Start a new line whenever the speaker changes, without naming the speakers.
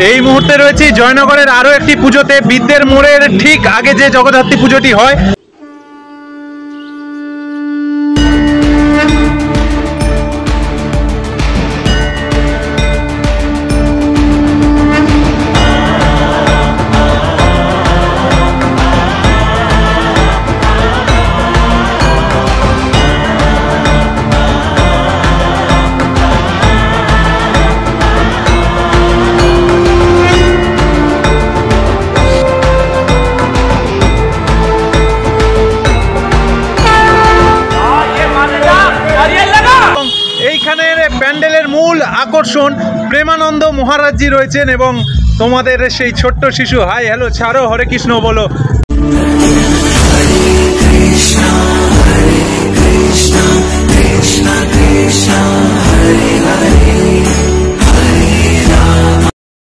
এই মুহূর্তে রয়েছে জয়নগরের আরো একটি পুজোতে, বিদ্যের মোড়ের ঠিক আগে যে জগদ্ধাত্রী পুজোটি হয়। এইখানের প্যান্ডেলের মূল আকর্ষণ প্রেমানন্দ মহারাজজি রয়েছেন এবং তোমাদের সেই ছোট্ট শিশু। হাই হ্যালো ছাড়ো, হরে কৃষ্ণ বলো।
Krishna Krishna Krishna